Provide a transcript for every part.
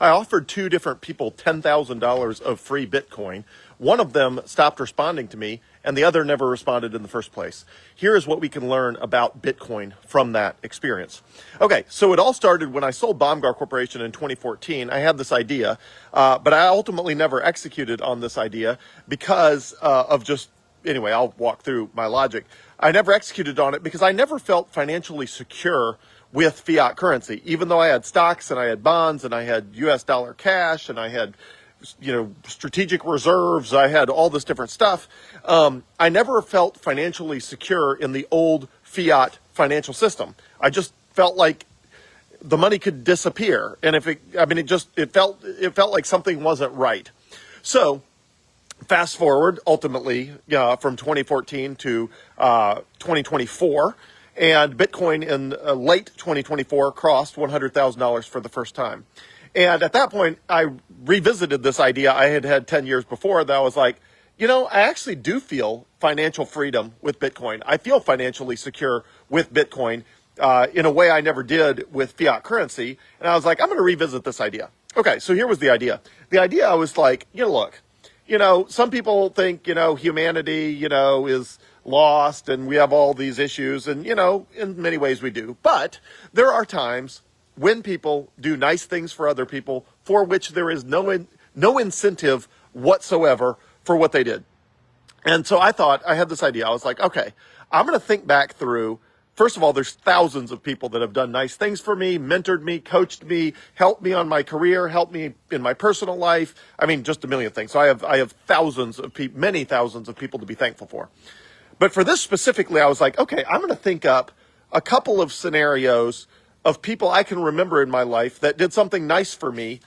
I offered two different people $10,000 of free Bitcoin. One of them stopped responding to me, and the other never responded in the first place. Here is what we can learn about Bitcoin from that experience. Okay, so it all started when I sold Baumgar Corporation in 2014. I had this idea, but I ultimately never executed on this idea because of just, anyway, I'll walk through my logic. I never executed on it because I never felt financially secure with fiat currency, even though I had stocks and I had bonds and I had US dollar cash and I had, strategic reserves. I had all this different stuff. I never felt financially secure in the old fiat financial system. I just felt like the money could disappear. And it felt like something wasn't right. So fast forward, ultimately, from 2014 to 2024, and Bitcoin in late 2024 crossed $100,000 for the first time. And at that point, I revisited this idea I had had 10 years before that I was like, I actually do feel financial freedom with Bitcoin. I feel financially secure with Bitcoin in a way I never did with fiat currency. And I was like, I'm going to revisit this idea. Okay, so here was the idea. The idea, I was like, look, some people think, humanity, is lost and we have all these issues, and, in many ways we do. But there are times when people do nice things for other people for which there is no incentive whatsoever for what they did. And so I had this idea. I was like, okay, I'm going to think back through. First of all, there's thousands of people that have done nice things for me, mentored me, coached me, helped me on my career, helped me in my personal life. Just a million things. So I have thousands of people, many thousands of people to be thankful for. But for this specifically, I was like, okay, I'm going to think up a couple of scenarios of people I can remember in my life that did something nice for me,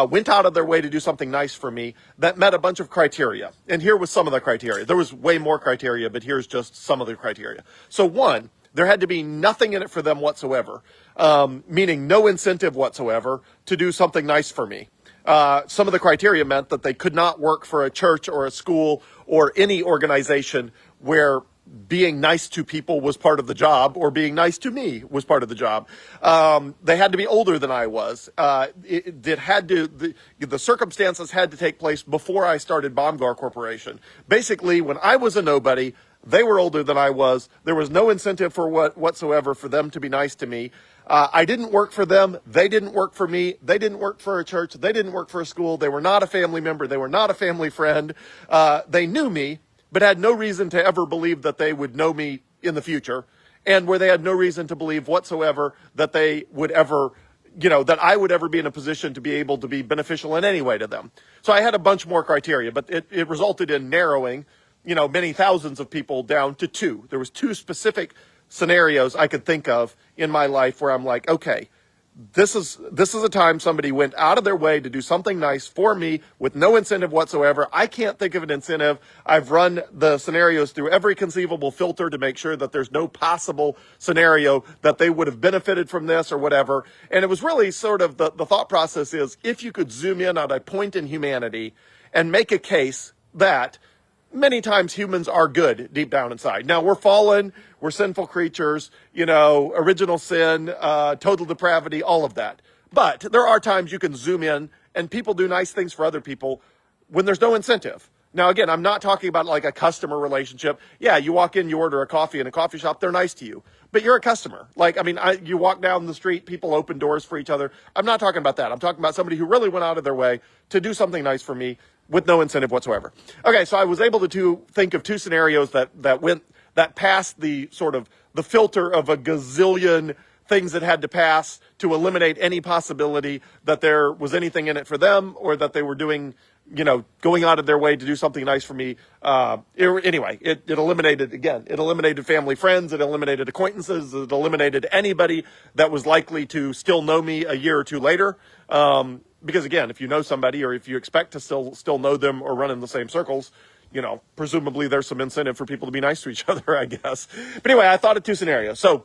went out of their way to do something nice for me, that met a bunch of criteria. And here was some of the criteria. There was way more criteria, but here's just some of the criteria. So one, there had to be nothing in it for them whatsoever, meaning no incentive whatsoever to do something nice for me. Some of the criteria meant that they could not work for a church or a school or any organization where being nice to people was part of the job, or being nice to me was part of the job. They had to be older than I was. The circumstances had to take place before I started Baumgar Corporation. Basically, when I was a nobody, they were older than I was. There was no incentive whatsoever for them to be nice to me. I didn't work for them. They didn't work for me. They didn't work for a church. They didn't work for a school. They were not a family member. They were not a family friend. They knew me, but had no reason to ever believe that they would know me in the future, and where they had no reason to believe whatsoever that they would ever, that I would ever be in a position to be able to be beneficial in any way to them. So I had a bunch more criteria, but it resulted in narrowing, many thousands of people down to two. There was two specific scenarios I could think of in my life where I'm like, okay, this is a time somebody went out of their way to do something nice for me with no incentive whatsoever. I can't think of an incentive. I've run the scenarios through every conceivable filter to make sure that there's no possible scenario that they would have benefited from this or whatever. And it was really sort of the thought process is, if you could zoom in on a point in humanity and make a case that many times humans are good deep down inside. Now, we're fallen, we're sinful creatures, original sin, total depravity, all of that. But there are times you can zoom in and people do nice things for other people when there's no incentive. Now, again, I'm not talking about like a customer relationship. Yeah, you walk in, you order a coffee in a coffee shop, they're nice to you. But you're a customer. You walk down the street, people open doors for each other. I'm not talking about that. I'm talking about somebody who really went out of their way to do something nice for me with no incentive whatsoever. Okay, so I was able to think of two scenarios that passed the sort of the filter of a gazillion things that had to pass to eliminate any possibility that there was anything in it for them, or that they were doing, going out of their way to do something nice for me. It eliminated family, friends, it eliminated acquaintances, it eliminated anybody that was likely to still know me a year or two later. Because again, if you know somebody, or if you expect to still know them or run in the same circles, presumably there's some incentive for people to be nice to each other, I guess. But anyway, I thought of two scenarios. So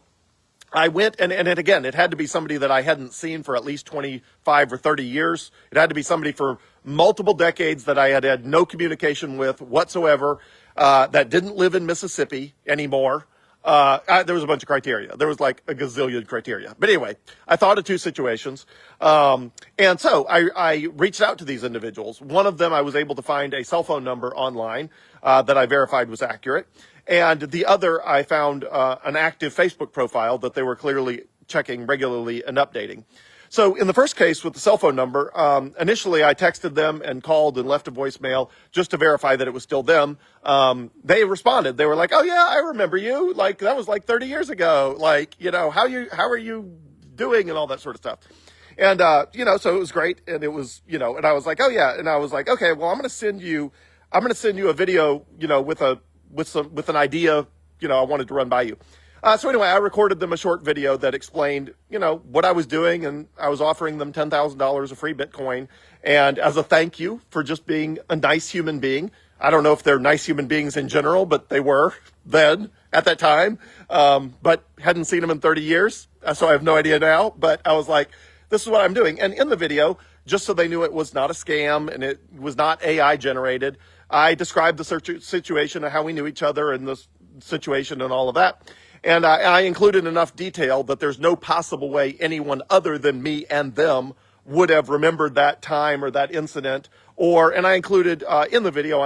I went, and again, it had to be somebody that I hadn't seen for at least 25 or 30 years. It had to be somebody for multiple decades that I had no communication with whatsoever, that didn't live in Mississippi anymore, There was a bunch of criteria. There was like a gazillion criteria. But anyway, I thought of two situations. And so I reached out to these individuals. One of them, I was able to find a cell phone number online that I verified was accurate. And the other, I found an active Facebook profile that they were clearly checking regularly and updating. So in the first case with the cell phone number, initially I texted them and called and left a voicemail just to verify that it was still them. They responded. They were like, "Oh yeah, I remember you. Like that was like 30 years ago. Like, how are you doing?" and all that sort of stuff. And, so it was great. And it was, and I was like, "Oh yeah." And I was like, "Okay, well, I'm going to send you a video, with an idea, I wanted to run by you." So anyway, I recorded them a short video that explained, what I was doing, and I was offering them $10,000 of free Bitcoin. And as a thank you for just being a nice human being, I don't know if they're nice human beings in general, but they were then at that time, but hadn't seen them in 30 years. So I have no idea now, but I was like, this is what I'm doing. And in the video, just so they knew it was not a scam and it was not AI generated, I described the situation of how we knew each other and the situation and all of that. And I included enough detail that there's no possible way anyone other than me and them would have remembered that time or that incident. And I included, in the video,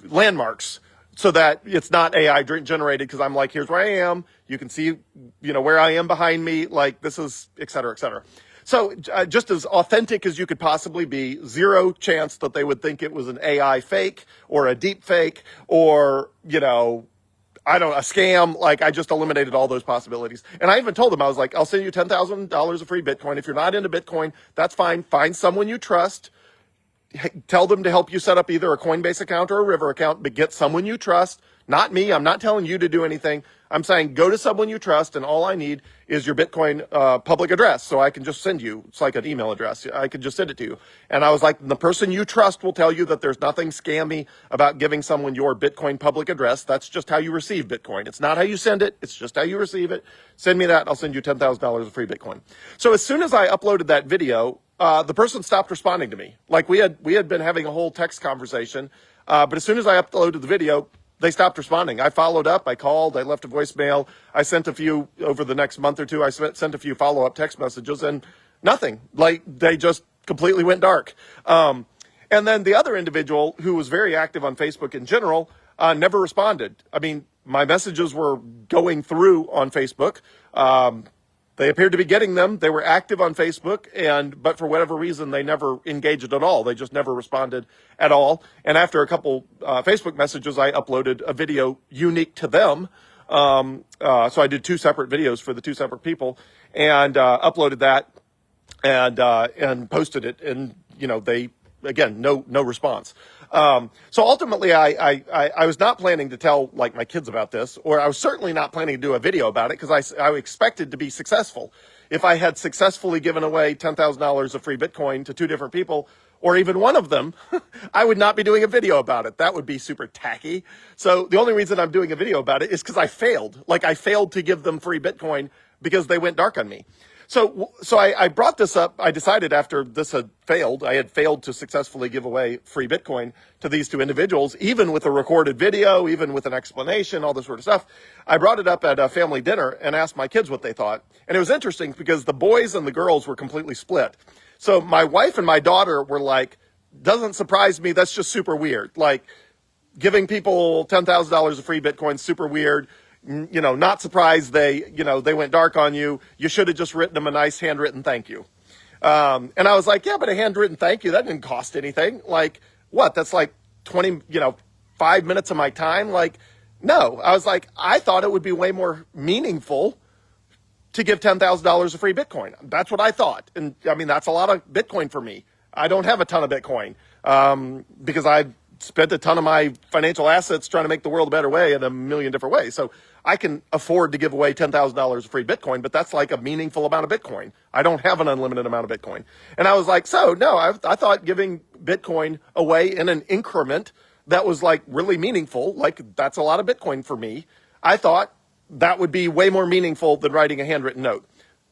landmarks so that it's not AI generated, because I'm like, here's where I am. You can see, where I am behind me. Like this is, et cetera, et cetera. So just as authentic as you could possibly be, zero chance that they would think it was an AI fake or a deep fake or, a scam. Like I just eliminated all those possibilities. And I even told them, I was like, I'll send you $10,000 of free Bitcoin. If you're not into Bitcoin, that's fine. Find someone you trust. Tell them to help you set up either a Coinbase account or a River account, but get someone you trust. Not me. I'm not telling you to do anything. I'm saying go to someone you trust, and all I need is your Bitcoin public address, so I can just send you. It's like an email address. I can just send it to you. And I was like, the person you trust will tell you that there's nothing scammy about giving someone your Bitcoin public address. That's just how you receive Bitcoin. It's not how you send it. It's just how you receive it. Send me that. I'll send you $10,000 of free Bitcoin. So as soon as I uploaded that video, the person stopped responding to me. Like we had been having a whole text conversation, but as soon as I uploaded the video, they stopped responding. I followed up. I called. I left a voicemail. I sent a few over the next month or two. I sent a few follow-up text messages, and nothing. Like they just completely went dark. And then the other individual, who was very active on Facebook in general, never responded. I mean, my messages were going through on Facebook. They appeared to be getting them. They were active on Facebook, but for whatever reason, they never engaged at all. They just never responded at all. And after a couple Facebook messages, I uploaded a video unique to them. So I did two separate videos for the two separate people, and uploaded that and posted it. And they, again, no response. So ultimately, I was not planning to tell like my kids about this, or I was certainly not planning to do a video about it, because I expected to be successful. If I had successfully given away $10,000 of free Bitcoin to two different people, or even one of them, I would not be doing a video about it. That would be super tacky. So the only reason I'm doing a video about it is because I failed. Like I failed to give them free Bitcoin because they went dark on me. So I brought this up. I decided after this had failed, I had failed to successfully give away free Bitcoin to these two individuals, even with a recorded video, even with an explanation, all this sort of stuff. I brought it up at a family dinner and asked my kids what they thought. And it was interesting because the boys and the girls were completely split. So my wife and my daughter were like, doesn't surprise me. That's just super weird. Like giving people $10,000 of free Bitcoin, super weird. Not surprised they went dark on you. You should have just written them a nice handwritten thank you. And I was like, yeah, but a handwritten thank you, that didn't cost anything. Like what? That's like 5 minutes of my time. Like, no, I was like, I thought it would be way more meaningful to give $10,000 of free Bitcoin. That's what I thought. And I mean, that's a lot of Bitcoin for me. I don't have a ton of Bitcoin, because I've spent a ton of my financial assets trying to make the world a better way in a million different ways. So I can afford to give away $10,000 of free Bitcoin, but that's like a meaningful amount of Bitcoin. I don't have an unlimited amount of Bitcoin. And I was like, I thought giving Bitcoin away in an increment that was like really meaningful, like that's a lot of Bitcoin for me. I thought that would be way more meaningful than writing a handwritten note.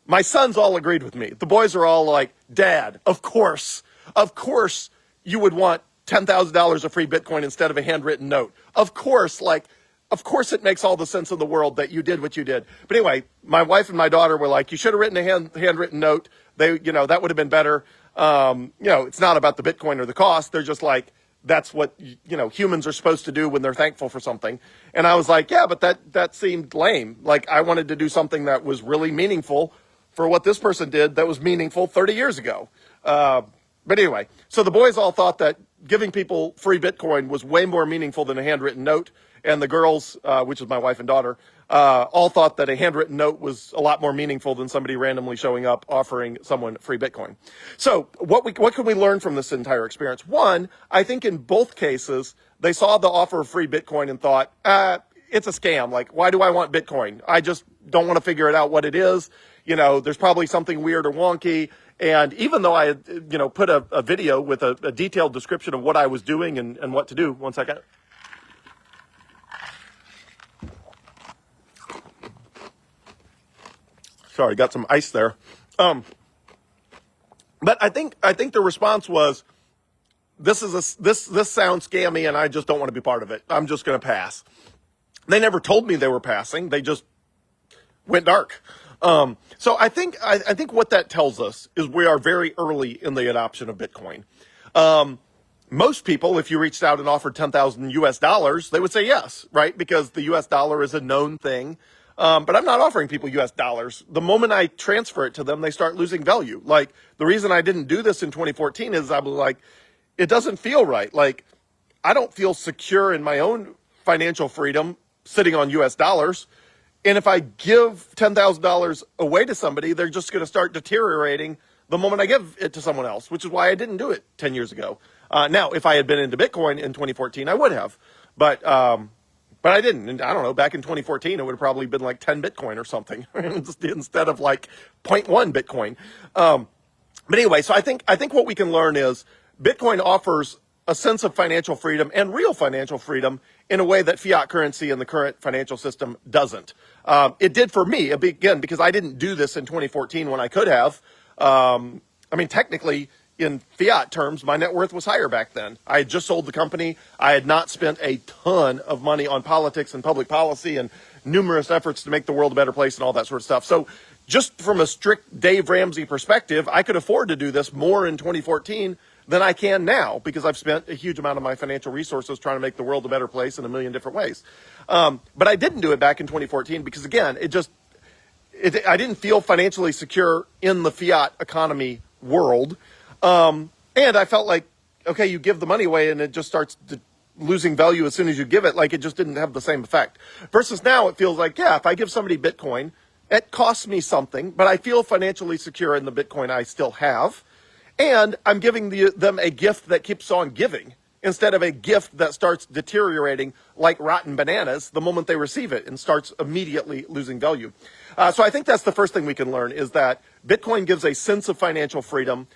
My sons all agreed with me. The boys are all like, Dad, of course you would want $10,000 of free Bitcoin instead of a handwritten note. Of course, like, of course it makes all the sense in the world that you did what you did. But anyway, my wife and my daughter were like, you should have written a handwritten note. That would have been better. It's not about the Bitcoin or the cost. They're just like, that's what, humans are supposed to do when they're thankful for something. And I was like, yeah, but that seemed lame. Like, I wanted to do something that was really meaningful for what this person did that was meaningful 30 years ago. But anyway, so the boys all thought that giving people free Bitcoin was way more meaningful than a handwritten note. And the girls, which is my wife and daughter, all thought that a handwritten note was a lot more meaningful than somebody randomly showing up offering someone free Bitcoin. So what can we learn from this entire experience? One, I think in both cases, they saw the offer of free Bitcoin and thought, it's a scam. Like, why do I want Bitcoin? I just don't want to figure it out what it is. There's probably something weird or wonky. And even though I had, put a video with a detailed description of what I was doing and what to do. One second. Sorry, got some ice there. But I think the response was, this sounds scammy and I just don't want to be part of it. I'm just going to pass. They never told me they were passing. They just went dark. So I think what that tells us is we are very early in the adoption of Bitcoin. Most people, if you reached out and offered 10,000 US dollars, they would say yes, right? Because the US dollar is a known thing. But I'm not offering people US dollars. The moment I transfer it to them, they start losing value. Like, the reason I didn't do this in 2014 is I was like, it doesn't feel right. Like, I don't feel secure in my own financial freedom sitting on US dollars. And if I give $10,000 away to somebody, they're just going to start deteriorating the moment I give it to someone else, which is why I didn't do it 10 years ago. Now, if I had been into Bitcoin in 2014, I would have. But I didn't. And I don't know, back in 2014, it would have probably been like 10 Bitcoin or something instead of like 0.1 Bitcoin. But anyway, so I think what we can learn is Bitcoin offers a sense of financial freedom and real financial freedom in a way that fiat currency and the current financial system doesn't. It did for me, again, because I didn't do this in 2014 when I could have. Technically, in fiat terms, my net worth was higher back then. I had just sold the company. I had not spent a ton of money on politics and public policy and numerous efforts to make the world a better place and all that sort of stuff. So just from a strict Dave Ramsey perspective, I could afford to do this more in 2014 than I can now because I've spent a huge amount of my financial resources trying to make the world a better place in a million different ways. But I didn't do it back in 2014 because, again, I didn't feel financially secure in the fiat economy world. And I felt like, okay, you give the money away and it just starts losing value as soon as you give it. Like, it just didn't have the same effect. Versus now it feels like, yeah, if I give somebody Bitcoin, it costs me something, but I feel financially secure in the Bitcoin I still have. And I'm giving them a gift that keeps on giving instead of a gift that starts deteriorating like rotten bananas the moment they receive it and starts immediately losing value. So I think that's the first thing we can learn is that Bitcoin gives a sense of financial freedom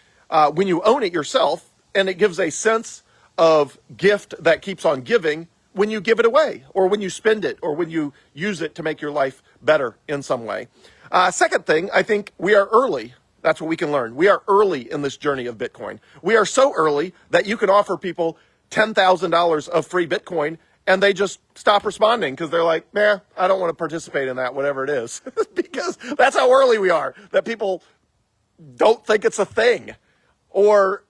when you own it yourself, and it gives a sense of gift that keeps on giving when you give it away or when you spend it or when you use it to make your life better in some way. Second thing, I think we are early. That's what we can learn. We are early in this journey of Bitcoin. We are so early that you can offer people $10,000 of free Bitcoin and they just stop responding because they're like, nah, I don't want to participate in that, whatever it is. Because that's how early we are, that people don't think it's a thing. Or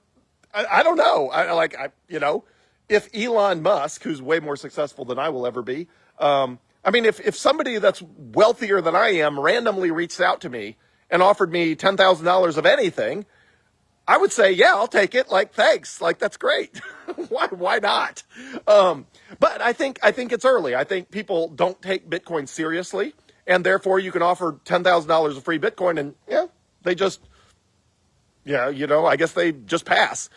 I don't know. If Elon Musk, who's way more successful than I will ever be, if somebody that's wealthier than I am randomly reached out to me and offered me $10,000 of anything, I would say, yeah, I'll take it. Like, thanks. Like, that's great. Why not? But I think it's early. I think people don't take Bitcoin seriously, and therefore you can offer $10,000 of free Bitcoin and I guess they just pass.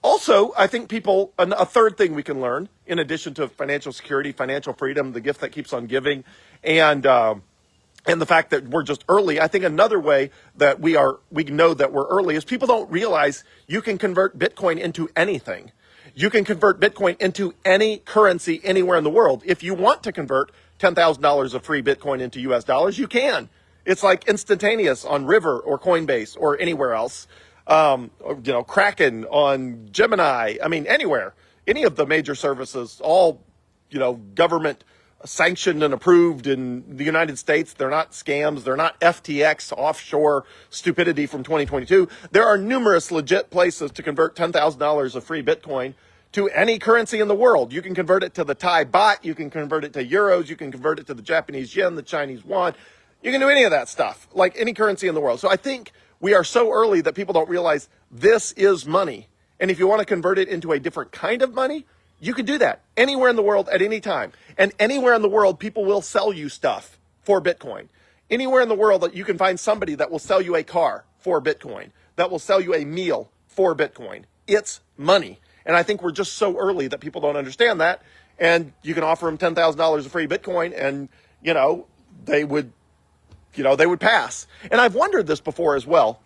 Also, I think a third thing we can learn, in addition to financial security, financial freedom, the gift that keeps on giving, and the fact that we're just early, I think another way that we know that we're early is people don't realize you can convert Bitcoin into anything. You can convert Bitcoin into any currency anywhere in the world. If you want to convert $10,000 of free Bitcoin into US dollars, you can. It's like instantaneous on River or Coinbase or anywhere else. Kraken on Gemini. Anywhere. Any of the major services, all, government sanctioned and approved in the United States. They're not scams. They're not FTX offshore stupidity from 2022. There are numerous legit places to convert $10,000 of free Bitcoin to any currency in the world. You can convert it to the Thai baht. You can convert it to euros. You can convert it to the Japanese yen, the Chinese yuan. You can do any of that stuff, like any currency in the world. So I think we are so early that people don't realize this is money. And if you want to convert it into a different kind of money, you can do that anywhere in the world at any time. And anywhere in the world, people will sell you stuff for Bitcoin. Anywhere in the world that you can find somebody that will sell you a car for Bitcoin, that will sell you a meal for Bitcoin. It's money. And I think we're just so early that people don't understand that. And you can offer them $10,000 of free Bitcoin and, they would pass. And I've wondered this before as well.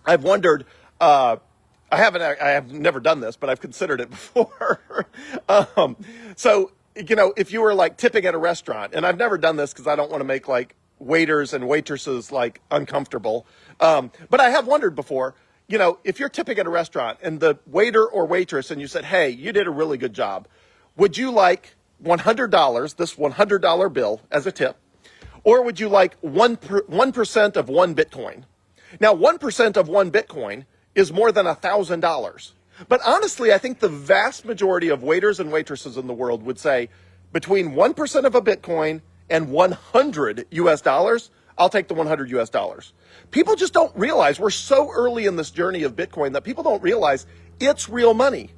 I've wondered, I have never done this, but I've considered it before. So, if you were like tipping at a restaurant, and I've never done this because I don't want to make like waiters and waitresses like uncomfortable. But I have wondered before, if you're tipping at a restaurant and the waiter or waitress and you said, hey, you did a really good job. Would you like $100, this $100 bill as a tip? Or would you like 1% of one Bitcoin? Now, 1% of one Bitcoin is more than $1,000. But honestly, I think the vast majority of waiters and waitresses in the world would say between 1% of a Bitcoin and 100 US dollars, I'll take the 100 US dollars. People just don't realize we're so early in this journey of Bitcoin that people don't realize it's real money.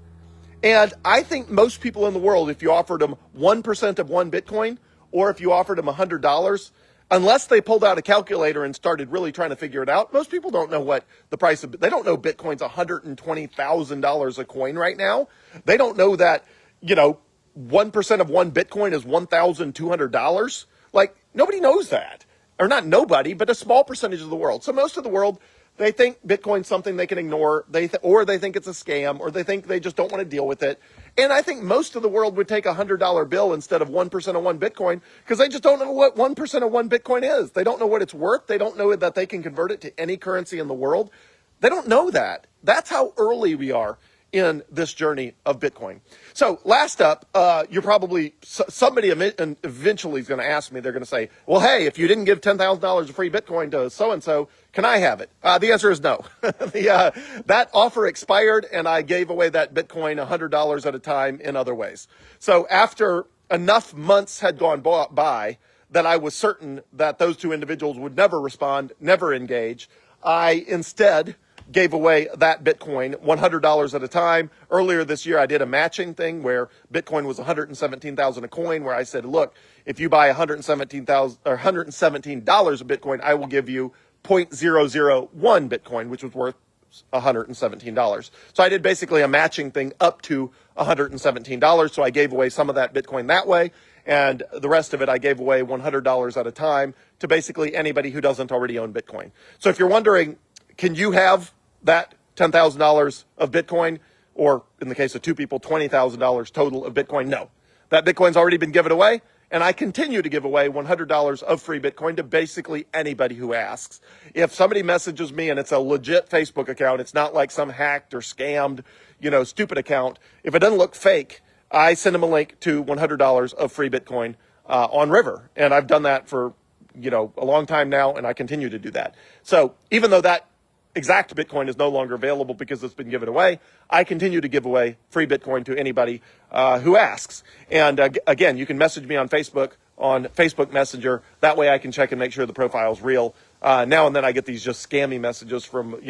And I think most people in the world, if you offered them 1% of one Bitcoin, or if you offered them $100, unless they pulled out a calculator and started really trying to figure it out, most people don't know what the price of, they don't know Bitcoin's $120,000 a coin right now. They don't know that, 1% of one Bitcoin is $1,200. Like, nobody knows that. Or not nobody, but a small percentage of the world. So most of the world, they think Bitcoin's something they can ignore, or they think it's a scam, or they think they just don't want to deal with it. And I think most of the world would take a $100 bill instead of 1% of one Bitcoin because they just don't know what 1% of one Bitcoin is. They don't know what it's worth. They don't know that they can convert it to any currency in the world. They don't know that. That's how early we are in this journey of Bitcoin. So last up, you're probably, somebody eventually is going to ask me, they're going to say, well, hey, if you didn't give $10,000 of free Bitcoin to so-and-so, can I have it? The answer is no. That offer expired and I gave away that Bitcoin $100 at a time in other ways. So after enough months had gone by that I was certain that those two individuals would never respond, never engage, I instead gave away that Bitcoin $100 at a time. Earlier this year, I did a matching thing where Bitcoin was $117,000 a coin, where I said, look, if you buy $117 of Bitcoin, I will give you 0.001 Bitcoin, which was worth $117. So I did basically a matching thing up to $117. So I gave away some of that Bitcoin that way. And the rest of it, I gave away $100 at a time to basically anybody who doesn't already own Bitcoin. So if you're wondering, can you have that $10,000 of Bitcoin, or in the case of two people, $20,000 total of Bitcoin? No, that Bitcoin's already been given away. And I continue to give away $100 of free Bitcoin to basically anybody who asks. If somebody messages me and it's a legit Facebook account, it's not like some hacked or scammed, stupid account. If it doesn't look fake, I send them a link to $100 of free Bitcoin on River. And I've done that for, a long time now, and I continue to do that. So even though that exact Bitcoin is no longer available because it's been given away, I continue to give away free Bitcoin to anybody who asks. And again, you can message me on Facebook Messenger. That way I can check and make sure the profile's real. Now and then I get these just scammy messages from,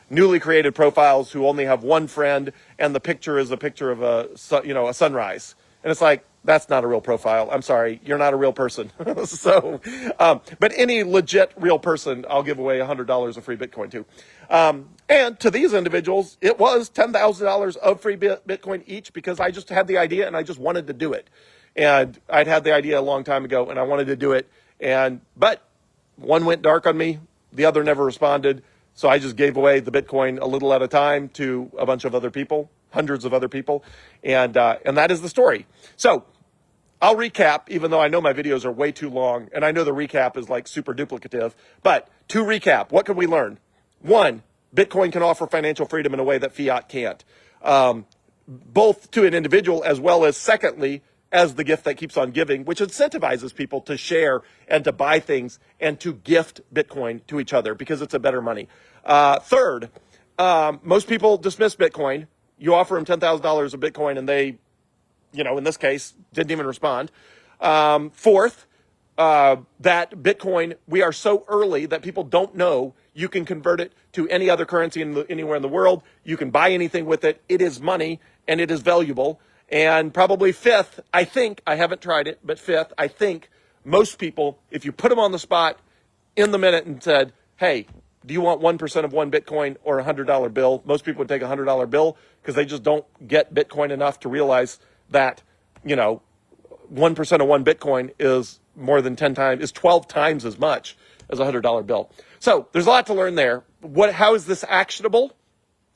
newly created profiles who only have one friend and the picture is a picture of a sunrise. And it's like, that's not a real profile. I'm sorry, you're not a real person. So, but any legit real person, I'll give away $100 of free Bitcoin to. And to these individuals, it was $10,000 of free Bitcoin each because I just had the idea and I just wanted to do it. And I'd had the idea a long time ago and I wanted to do it. But one went dark on me, the other never responded. So I just gave away the Bitcoin a little at a time to a bunch of other people, hundreds of other people. And that is the story. So I'll recap, even though I know my videos are way too long, and I know the recap is like super duplicative. But to recap, what can we learn? One, Bitcoin can offer financial freedom in a way that fiat can't, both to an individual as well as, secondly, as the gift that keeps on giving, which incentivizes people to share and to buy things and to gift Bitcoin to each other because it's a better money. Third, most people dismiss Bitcoin. You offer them $10,000 of Bitcoin and they, in this case, didn't even respond. Fourth, that Bitcoin, we are so early that people don't know you can convert it to any other currency anywhere in the world. You can buy anything with it. It is money and it is valuable. And probably fifth, I think, I haven't tried it, but fifth, I think most people, if you put them on the spot in the minute and said, hey, do you want 1% of one Bitcoin or a $100 bill? Most people would take a $100 bill because they just don't get Bitcoin enough to realize that, 1% of one Bitcoin is more than 12 times as much as a $100 bill. So there's a lot to learn there. How is this actionable?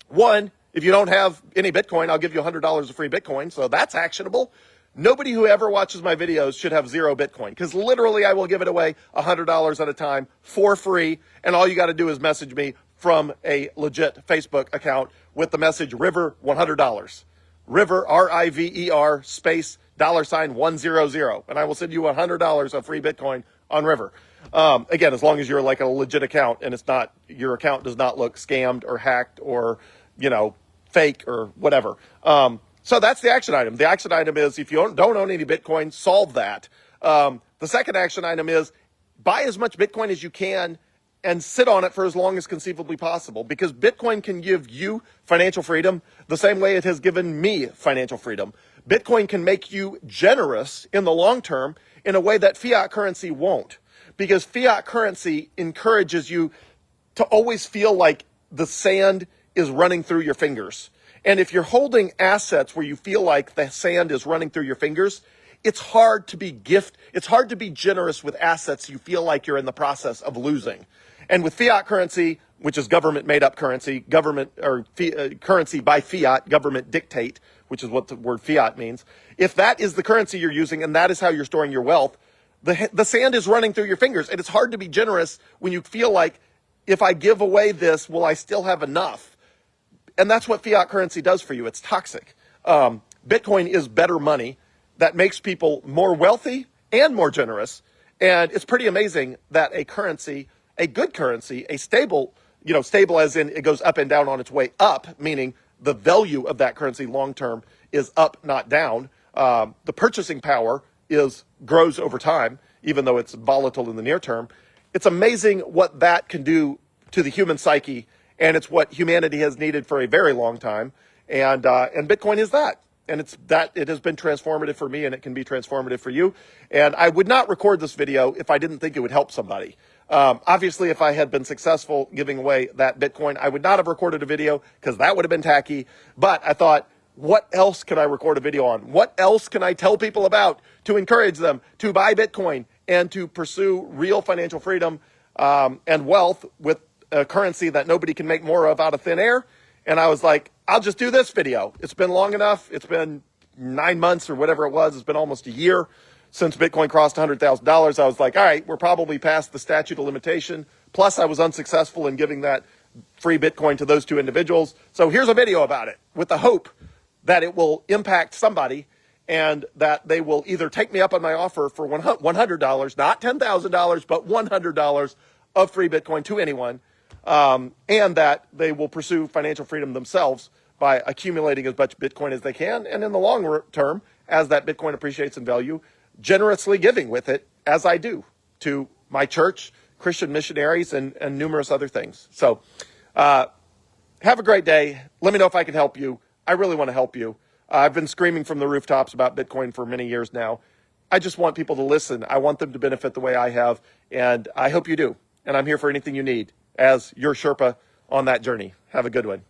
One, if you don't have any Bitcoin, I'll give you $100 of free Bitcoin. So that's actionable. Nobody who ever watches my videos should have zero Bitcoin because literally I will give it away $100 at a time for free. And all you got to do is message me from a legit Facebook account with the message River $100. River, RIVER space $100. And I will send you $100 of free Bitcoin on River. Again, as long as you're like a legit account and your account does not look scammed or hacked or, fake or whatever. So that's the action item. The action item is if you don't own any Bitcoin, solve that. The second action item is buy as much Bitcoin as you can and sit on it for as long as conceivably possible because Bitcoin can give you financial freedom the same way it has given me financial freedom. Bitcoin can make you generous in the long term in a way that fiat currency won't because fiat currency encourages you to always feel like the sand is running through your fingers. And if you're holding assets where you feel like the sand is running through your fingers, it's hard to be generous with assets you feel like you're in the process of losing. And with fiat currency, which is government made up currency, currency by fiat, government dictate, which is what the word fiat means. If that is the currency you're using and that is how you're storing your wealth, the sand is running through your fingers. And it's hard to be generous when you feel like if I give away this, will I still have enough? And that's what fiat currency does for you. It's toxic. Bitcoin is better money that makes people more wealthy and more generous. And it's pretty amazing that a currency, a good currency, a stable, stable as in it goes up and down on its way up, meaning the value of that currency long term is up, not down. The purchasing power grows over time, even though it's volatile in the near term. It's amazing what that can do to the human psyche. And it's what humanity has needed for a very long time. And Bitcoin is that. And it has been transformative for me and it can be transformative for you. And I would not record this video if I didn't think it would help somebody. Obviously, if I had been successful giving away that Bitcoin, I would not have recorded a video because that would have been tacky. But I thought, what else can I record a video on? What else can I tell people about to encourage them to buy Bitcoin and to pursue real financial freedom and wealth with a currency that nobody can make more of out of thin air? And I was like, I'll just do this video. It's been long enough. It's been 9 months or whatever it was. It's been almost a year since Bitcoin crossed $100,000. I was like, all right, we're probably past the statute of limitation. Plus, I was unsuccessful in giving that free Bitcoin to those two individuals. So here's a video about it with the hope that it will impact somebody and that they will either take me up on my offer for $100, not $10,000, but $100 of free Bitcoin to anyone. And that they will pursue financial freedom themselves by accumulating as much Bitcoin as they can. And in the long term, as that Bitcoin appreciates in value, generously giving with it, as I do, to my church, Christian missionaries, and numerous other things. So have a great day. Let me know if I can help you. I really want to help you. I've been screaming from the rooftops about Bitcoin for many years now. I just want people to listen. I want them to benefit the way I have. And I hope you do. And I'm here for anything you need as your Sherpa on that journey. Have a good one.